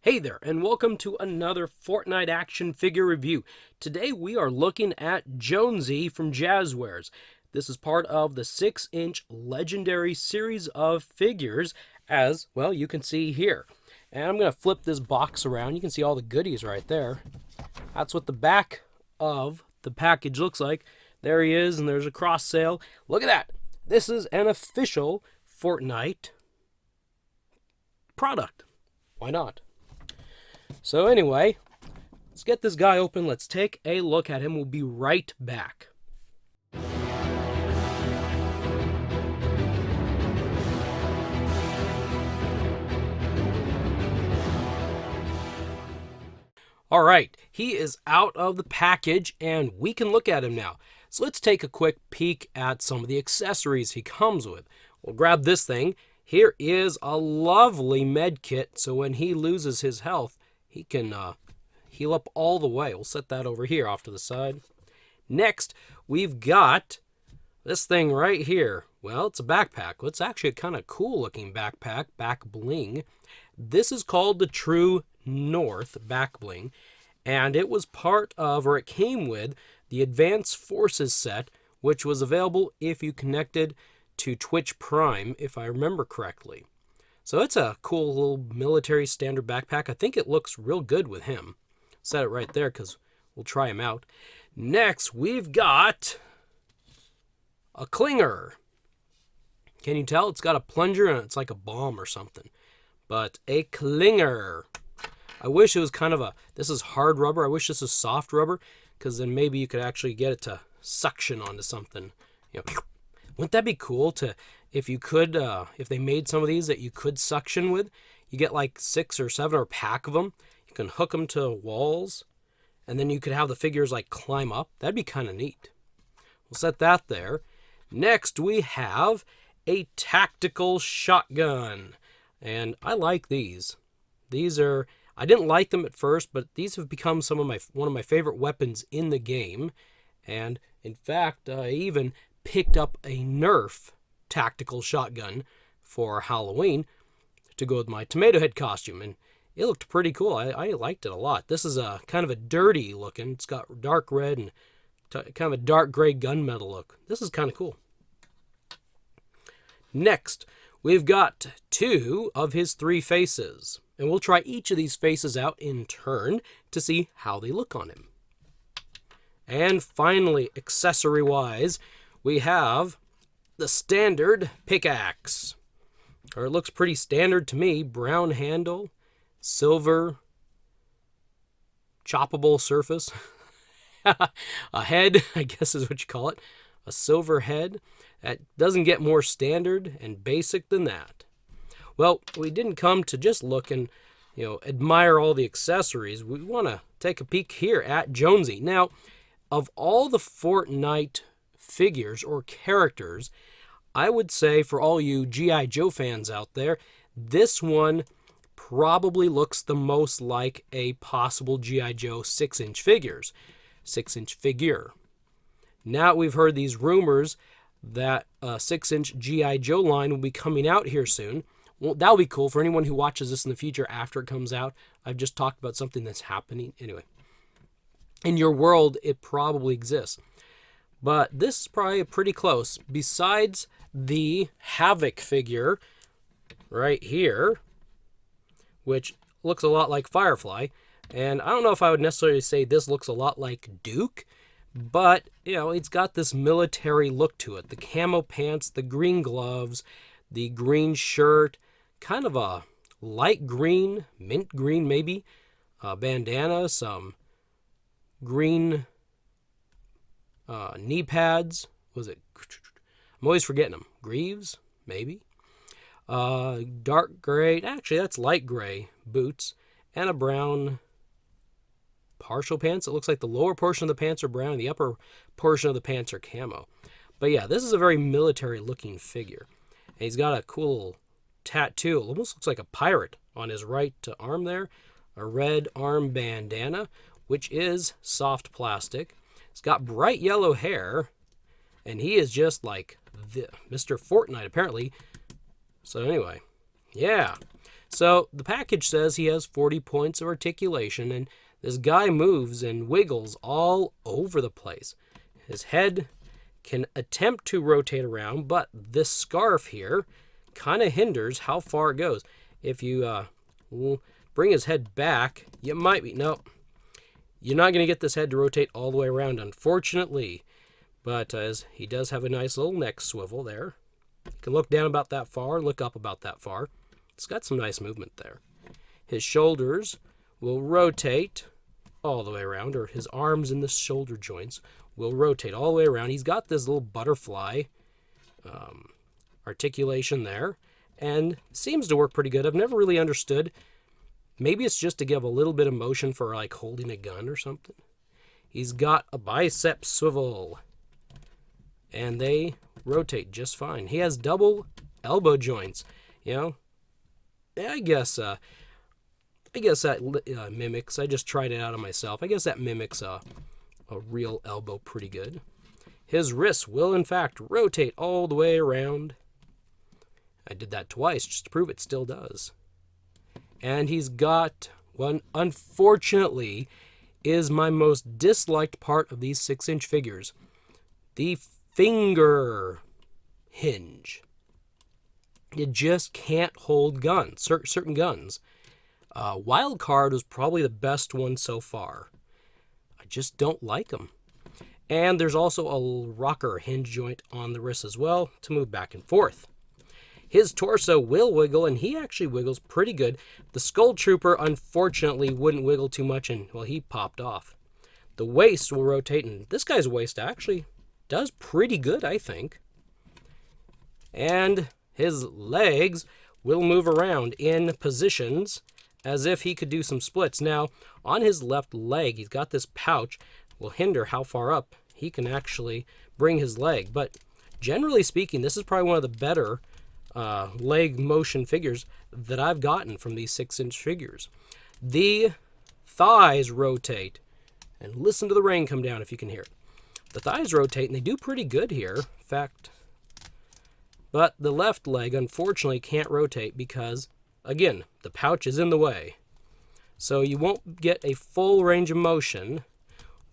Hey there, and welcome to another Fortnite action figure review. Today we are looking at Jonesy from Jazwares. This is part of the 6-inch Legendary Series of figures, as, well, you can see here. And I'm going to flip this box around. You can see all the goodies right there. That's what the back of the package looks like. There he is, and there's a cross sale. Look at that! This is an official Fortnite product. Why not? So anyway, let's get this guy open. Let's take a look at him. We'll be right back. All right, he is out of the package and we can look at him now. So let's take a quick peek at some of the accessories he comes with. We'll grab this thing. Here is a lovely medkit, so when he loses his health, he can heal up all the way. We'll set that over here off to the side. Next, we've got this thing right here. Well, it's a backpack. It's actually a kind of cool looking backpack, back bling. This is called the True North back bling, and it was part of, or it came with, the Advanced Forces set, which was available if you connected to Twitch Prime, if I remember correctly. So it's a cool little military standard backpack. I think it looks real good with him. Set it right there because we'll try him out. Next, we've got a clinger. Can you tell? It's got a plunger and it's like a bomb or something. But a clinger. I wish it was kind of a, this is hard rubber. I wish this was soft rubber because then maybe you could actually get it to suction onto something. You know, wouldn't that be cool to, if you could, if they made some of these that you could suction with, you get like 6 or 7 or a pack of them. You can hook them to walls, and then you could have the figures like climb up. That'd be kind of neat. We'll set that there. Next, we have a tactical shotgun, and I like these. These are, I didn't like them at first, but these have become one of my favorite weapons in the game, and in fact, I even picked up a Nerf tactical shotgun for Halloween to go with my tomato head costume, and it looked pretty cool. I liked it a lot. This is a kind of a dirty looking. It's got dark red and kind of a dark gray gunmetal look. This is kind of cool. Next, we've got 2 of his 3 faces, and we'll try each of these faces out in turn to see how they look on him. And finally, accessory-wise, we have the Standard Pickaxe. Or it looks pretty standard to me. Brown handle, silver, choppable surface. A head, I guess is what you call it. A silver head. That doesn't get more standard and basic than that. Well, we didn't come to just look and, admire all the accessories. We want to take a peek here at Jonesy. Now, of all the Fortnite figures or characters, I would say for all you G.I. Joe fans out there, this one probably looks the most like a possible G.I. Joe 6-inch figures. 6-inch figure. Now we've heard these rumors that a 6-inch G.I. Joe line will be coming out here soon. Well, that'll be cool for anyone who watches this in the future after it comes out. I've just talked about something that's happening. Anyway, in your world, it probably exists. But this is probably pretty close. Besides the Havoc figure right here, which looks a lot like Firefly, and I don't know if I would necessarily say this looks a lot like Duke, but, it's got this military look to it. The camo pants, the green gloves, the green shirt, kind of a light green, mint green maybe, bandana, some green knee pads. Was it? I'm always forgetting them. Greaves, maybe. Dark gray. Actually, that's light gray boots and a brown partial pants. It looks like the lower portion of the pants are brown and the upper portion of the pants are camo. But yeah, this is a very military looking figure. And he's got a cool tattoo. It almost looks like a pirate on his right arm there. A red arm bandana, which is soft plastic. He's got bright yellow hair, and he is just like Mr. Fortnite, apparently. So anyway, yeah. So the package says he has 40 points of articulation, and this guy moves and wiggles all over the place. His head can attempt to rotate around, but this scarf here kind of hinders how far it goes. If you bring his head back, you might be... No, you're not going to get this head to rotate all the way around, unfortunately. But as he does have a nice little neck swivel there. You can look down about that far, look up about that far. It's got some nice movement there. His shoulders will rotate all the way around, or his arms and the shoulder joints will rotate all the way around. He's got this little butterfly articulation there, and seems to work pretty good. I've never really understood. Maybe it's just to give a little bit of motion for like holding a gun or something. He's got a bicep swivel, and they rotate just fine. He has double elbow joints. You know, I guess that mimics. I just tried it out on myself. I guess that mimics a real elbow pretty good. His wrists will in fact rotate all the way around. I did that twice just to prove it still does. And he's got one, unfortunately, is my most disliked part of these 6-inch figures. The finger hinge. It just can't hold guns, certain guns. Wild Card was probably the best one so far. I just don't like them. And there's also a rocker hinge joint on the wrist as well to move back and forth. His torso will wiggle, and he actually wiggles pretty good. The Skull Trooper, unfortunately, wouldn't wiggle too much, and, well, he popped off. The waist will rotate, and this guy's waist actually does pretty good, I think. And his legs will move around in positions as if he could do some splits. Now, on his left leg, he's got this pouch, will hinder how far up he can actually bring his leg. But generally speaking, this is probably one of the better leg motion figures that I've gotten from these 6-inch figures. The thighs rotate, and listen to the rain come down if you can hear it. The thighs rotate, and they do pretty good here. In fact, but the left leg unfortunately can't rotate because, again, the pouch is in the way. So you won't get a full range of motion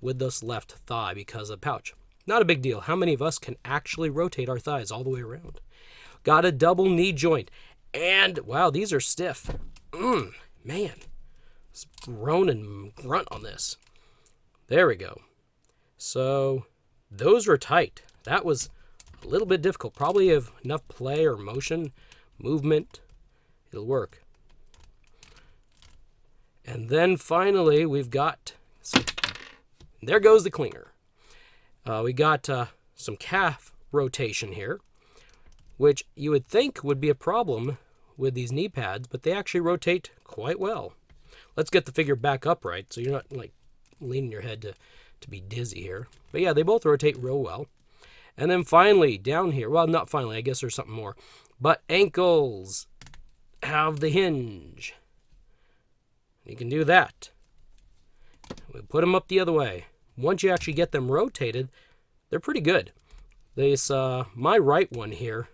with this left thigh because of the pouch. Not a big deal. How many of us can actually rotate our thighs all the way around? Got a double knee joint. And, wow, these are stiff. Man. Let's groan and grunt on this. There we go. So, those were tight. That was a little bit difficult. Probably have enough play or motion, movement. It'll work. And then finally, we've got... There goes the cleaner. We got some calf rotation here, which you would think would be a problem with these knee pads, but they actually rotate quite well. Let's get the figure back upright so you're not like leaning your head to be dizzy here. But yeah, they both rotate real well. And then finally, down here, well, not finally, I guess there's something more, but ankles have the hinge. You can do that. We put them up the other way. Once you actually get them rotated, they're pretty good. This, my right one here,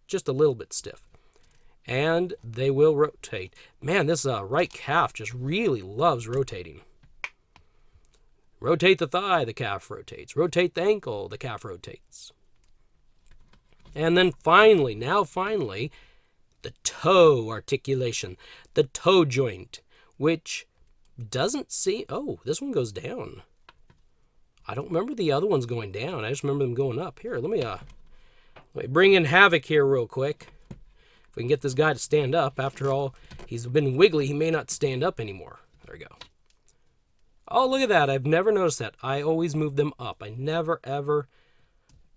just a little bit stiff. And they will rotate. Man, this right calf just really loves rotating. Rotate the thigh, the calf rotates. Rotate the ankle, the calf rotates. And then finally, the toe articulation. The toe joint, which doesn't see... Oh, this one goes down. I don't remember the other ones going down. I just remember them going up. Here, let me bring in Havoc here real quick. If we can get this guy to stand up. After all, he's been wiggly. He may not stand up anymore. There we go. Oh, look at that. I've never noticed that. I always move them up. I never, ever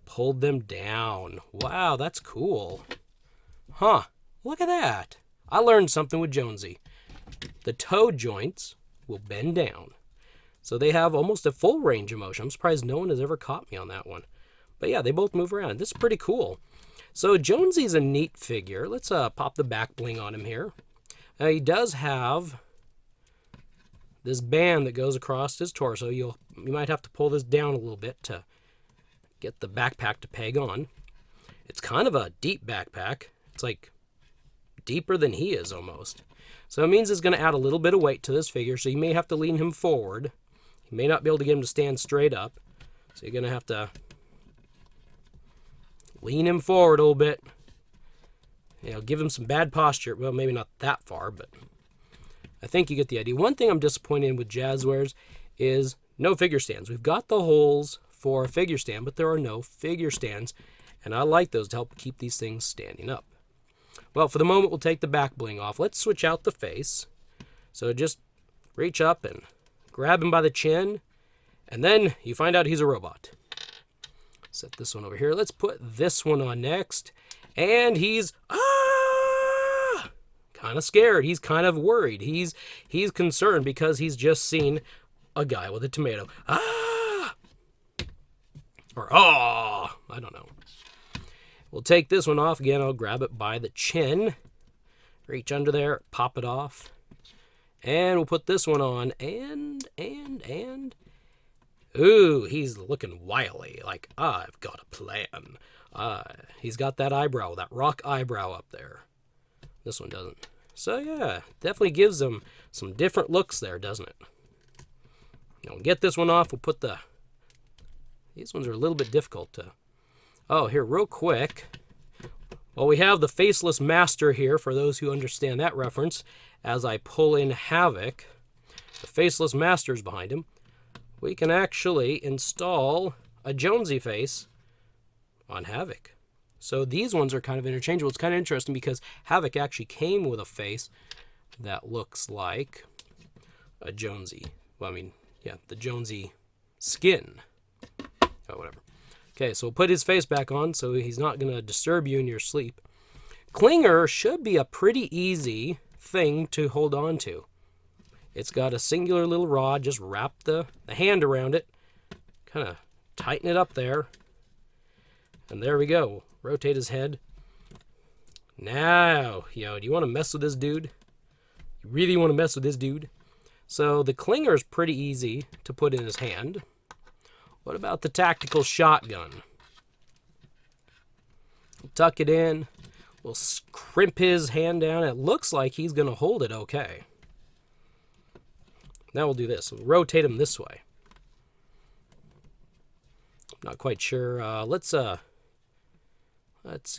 pulled them down. Wow, that's cool. Huh. Look at that. I learned something with Jonesy. The toe joints will bend down. So they have almost a full range of motion. I'm surprised no one has ever caught me on that one. But yeah, they both move around. This is pretty cool. So Jonesy's a neat figure. Let's pop the back bling on him here. He does have this band that goes across his torso. You might have to pull this down a little bit to get the backpack to peg on. It's kind of a deep backpack. It's like deeper than he is almost. So it means it's going to add a little bit of weight to this figure, so you may have to lean him forward. You may not be able to get him to stand straight up, so you're going to have to lean him forward a little bit. You know, give him some bad posture. Well, maybe not that far, but I think you get the idea. One thing I'm disappointed in with Jazwares is no figure stands. We've got the holes for a figure stand, but there are no figure stands, and I like those to help keep these things standing up. Well, for the moment, we'll take the back bling off. Let's switch out the face. So just reach up and grab him by the chin, and then you find out he's a robot. Set this one over here. Let's put this one on next, and he's kind of scared. He's kind of worried. He's concerned because he's just seen a guy with a tomato. Or I don't know. We'll take this one off again. I'll grab it by the chin, reach under there, pop it off, and we'll put this one on, and ooh, he's looking wily, like, I've got a plan. He's got that eyebrow, that rock eyebrow up there. This one doesn't. So yeah, definitely gives them some different looks there, doesn't it? Now we'll get this one off. We'll put these ones are a little bit difficult to. Oh, here, real quick. Well, we have the Faceless Master here, for those who understand that reference. As I pull in Havoc, the Faceless Master's behind him. We can actually install a Jonesy face on Havoc. So these ones are kind of interchangeable. It's kind of interesting because Havoc actually came with a face that looks like a Jonesy. Well, I mean, yeah, the Jonesy skin. Oh, whatever. Okay, so we'll put his face back on so he's not going to disturb you in your sleep. Clinger should be a pretty easy thing to hold on to. It's got a singular little rod. Just wrap the hand around it. Kind of tighten it up there. And there we go. Rotate his head. Now, do you want to mess with this dude? You really want to mess with this dude? So the clinger is pretty easy to put in his hand. What about the tactical shotgun? We'll tuck it in. We'll crimp his hand down. It looks like he's going to hold it okay. Now we'll do this. We'll rotate him this way. Not quite sure. Let's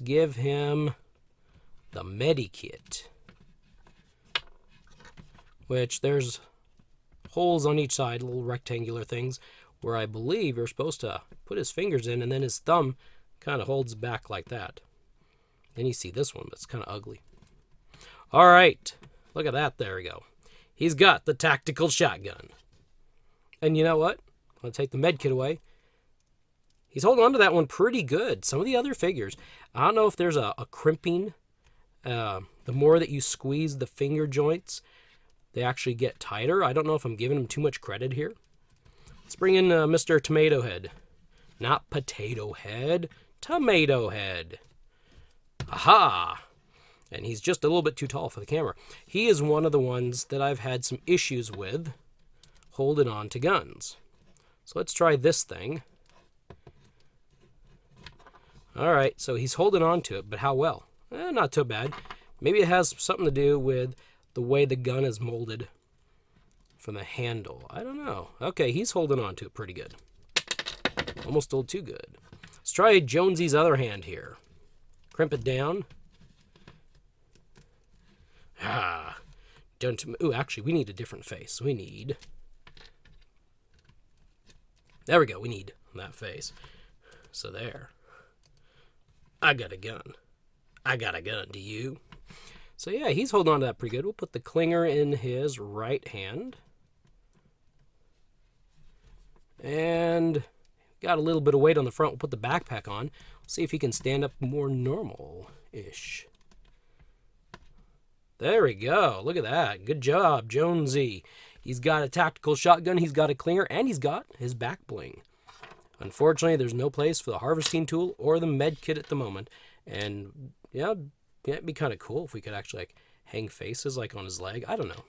give him the Medkit, which there's holes on each side, little rectangular things, where I believe you're supposed to put his fingers in, and then his thumb kind of holds back like that. Then you see this one, but it's kind of ugly. All right, look at that. There we go. He's got the tactical shotgun. And you know what? I'm going to take the Medkit away. He's holding on to that one pretty good. Some of the other figures, I don't know if there's a crimping. The more that you squeeze the finger joints, they actually get tighter. I don't know if I'm giving him too much credit here. Let's bring in Mr. Tomato Head. Not Potato Head, Tomato Head. Aha! And he's just a little bit too tall for the camera. He is one of the ones that I've had some issues with holding on to guns. So let's try this thing. All right, so he's holding on to it, but how well? Not too bad. Maybe it has something to do with the way the gun is molded from the handle. I don't know. Okay, he's holding on to it pretty good. Almost a little too good. Let's try Jonesy's other hand here. Crimp it down. Ooh, actually, we need a different face. There we go. We need that face. So there. I got a gun. Do you? So yeah, he's holding on to that pretty good. We'll put the clinger in his right hand. And got a little bit of weight on the front. We'll put the backpack on. See if he can stand up more normal-ish. There we go. Look at that. Good job, Jonesy. He's got a tactical shotgun, he's got a clinger, and he's got his back bling. Unfortunately, there's no place for the harvesting tool or the Medkit at the moment. And yeah, it'd be kind of cool if we could actually like hang faces like on his leg. I don't know.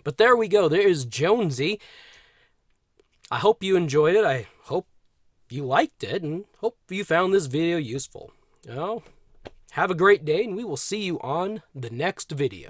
But there we go. There's Jonesy. I hope you enjoyed it. I hope you liked it and hope you found this video useful. Have a great day, and we will see you on the next video.